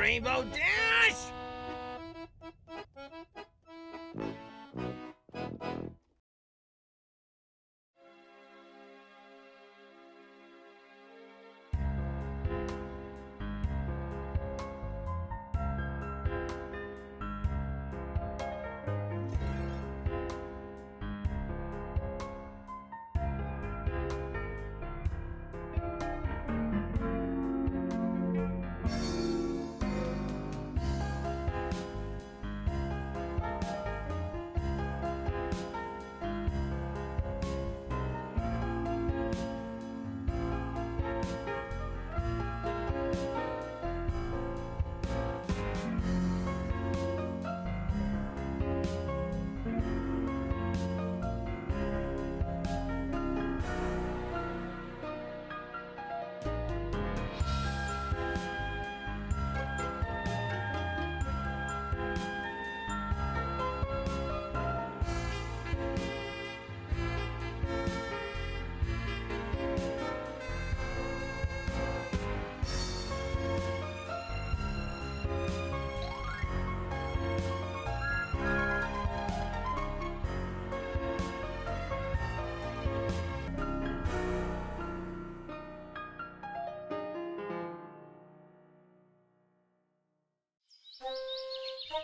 Rainbow Dash!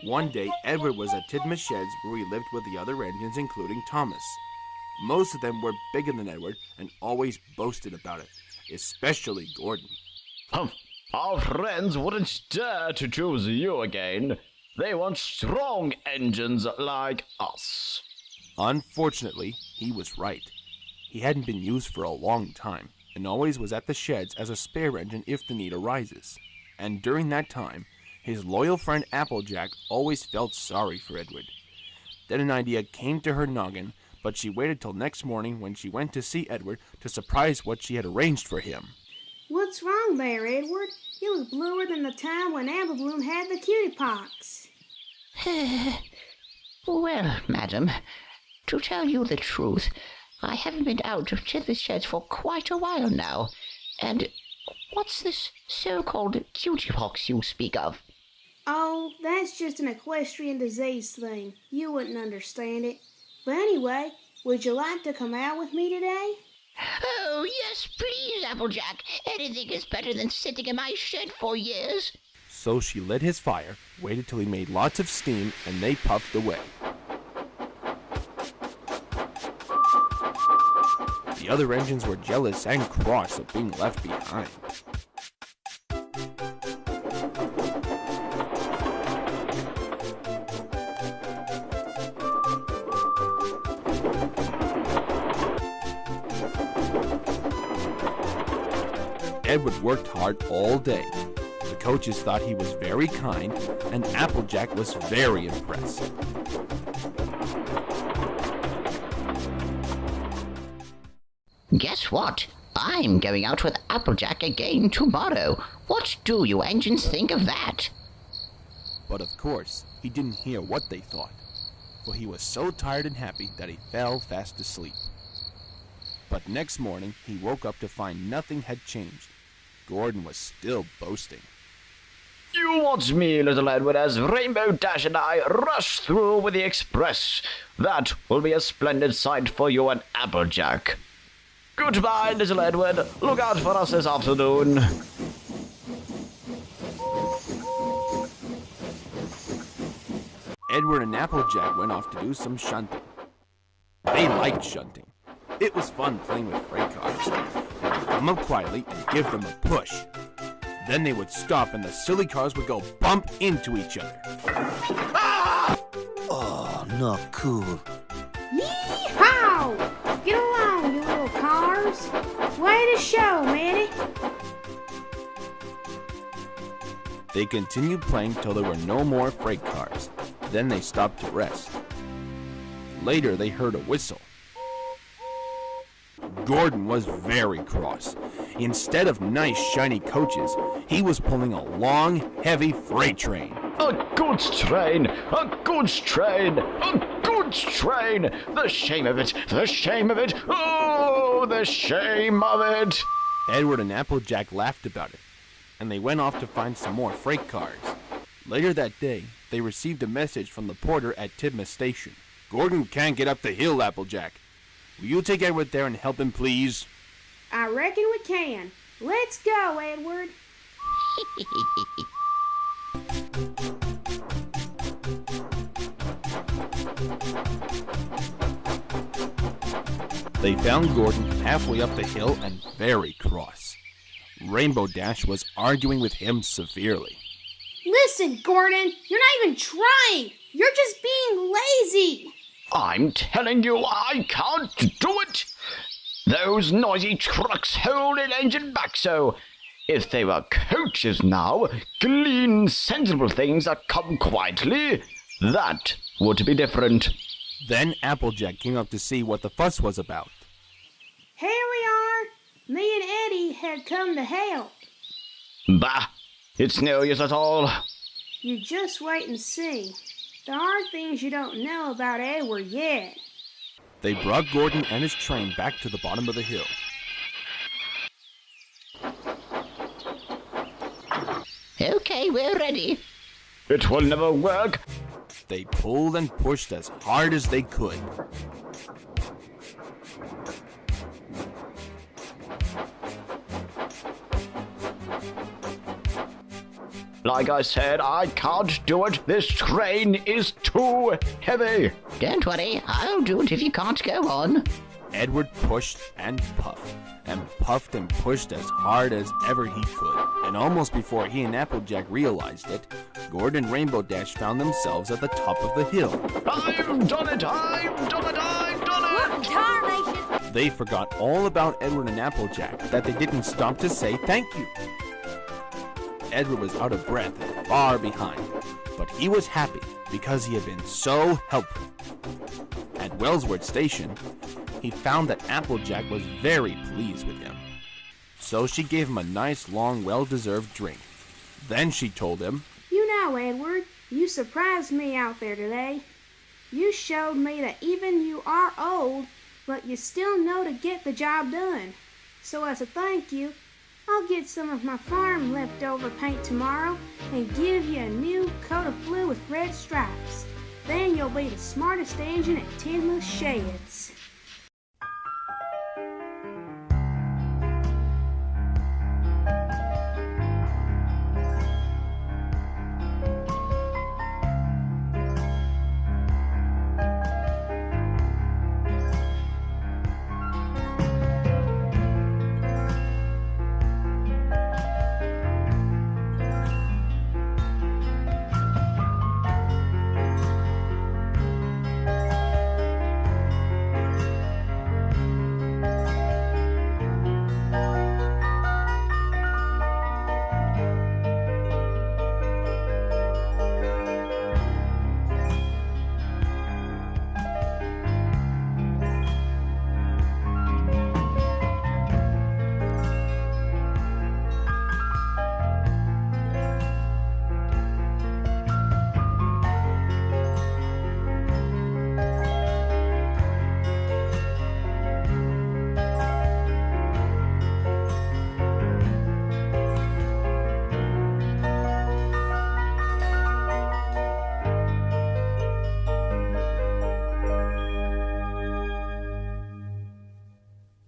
One day, Edward was at Tidmouth Sheds where he lived with the other engines, including Thomas. Most of them were bigger than Edward and always boasted about it, especially Gordon. Our friends wouldn't dare to choose you again. They want strong engines like us. Unfortunately, he was right. He hadn't been used for a long time and always was at the sheds as a spare engine if the need arises. And during that time, his loyal friend Applejack always felt sorry for Edward. Then an idea came to her noggin, but she waited till next morning when she went to see Edward to surprise what she had arranged for him. What's wrong there, Edward? You look bluer than the time when Apple Bloom had the cutie pox. Well, madam, to tell you the truth, I haven't been out of Tidmouth Sheds for quite a while now. And what's this so-called cutie pox you speak of? Oh, that's just an equestrian disease thing. You wouldn't understand it. But anyway, would you like to come out with me today? Oh, yes, please, Applejack. Anything is better than sitting in my shed for years. So she lit his fire, waited till he made lots of steam, and they puffed away. The other engines were jealous and cross of being left behind. Edward worked hard all day. The coaches thought he was very kind, and Applejack was very impressed. Guess what? I'm going out with Applejack again tomorrow. What do you engines think of that? But of course, he didn't hear what they thought, for he was so tired and happy that he fell fast asleep. But next morning, he woke up to find nothing had changed. Gordon was still boasting. You watch me, little Edward, as Rainbow Dash and I rush through with the express. That will be a splendid sight for you and Applejack. Goodbye, little Edward. Look out for us this afternoon. Edward and Applejack went off to do some shunting. They liked shunting. It was fun playing with freight cars. They would come up quietly and give them a push. Then they would stop and the silly cars would go bump into each other. Ah! not cool. Yee-haw! Get along, you little cars. Way to show, Manny. They continued playing till there were no more freight cars. Then they stopped to rest. Later, they heard a whistle. Gordon was very cross. Instead of nice, shiny coaches, he was pulling a long, heavy freight train. A goods train! A goods train! A goods train! The shame of it! The shame of it! Oh, the shame of it! Edward and Applejack laughed about it, and they went off to find some more freight cars. Later that day, they received a message from the porter at Tidmouth Station. Gordon can't get up the hill, Applejack. Will you take Edward there and help him, please? I reckon we can. Let's go, Edward. They found Gordon halfway up the hill and very cross. Rainbow Dash was arguing with him severely. Listen, Gordon, you're not even trying. You're just being lazy. I'm telling you, I can't do it. Those noisy trucks hold an engine back so. If they were coaches now, clean, sensible things that come quietly, that would be different. Then Applejack came up to see what the fuss was about. Here we are. Me and Eddie had come to help. Bah, it's no use at all. You just wait and see. There are things you don't know about Edward yet. They brought Gordon and his train back to the bottom of the hill. Okay, we're ready. It will never work. They pulled and pushed as hard as they could. Like I said, I can't do it. This train is too heavy. Don't worry, I'll do it if you can't go on. Edward pushed and puffed and pushed as hard as ever he could. And almost before he and Applejack realized it, Gordon and Rainbow Dash found themselves at the top of the hill. I've done it! I've done it! I've done it! Tarnation! They forgot all about Edward and Applejack, that they didn't stop to say thank you. Edward was out of breath and far behind, but he was happy because he had been so helpful. At Wellsworth Station, he found that Applejack was very pleased with him. So she gave him a nice, long, well-deserved drink. Then she told him, You know, Edward, you surprised me out there today. You showed me that even you are old, but you still know to get the job done. So as a thank you, I'll get some of my farm leftover paint tomorrow and give you a new coat of blue with red stripes. Then you'll be the smartest engine at Tidmouth Sheds.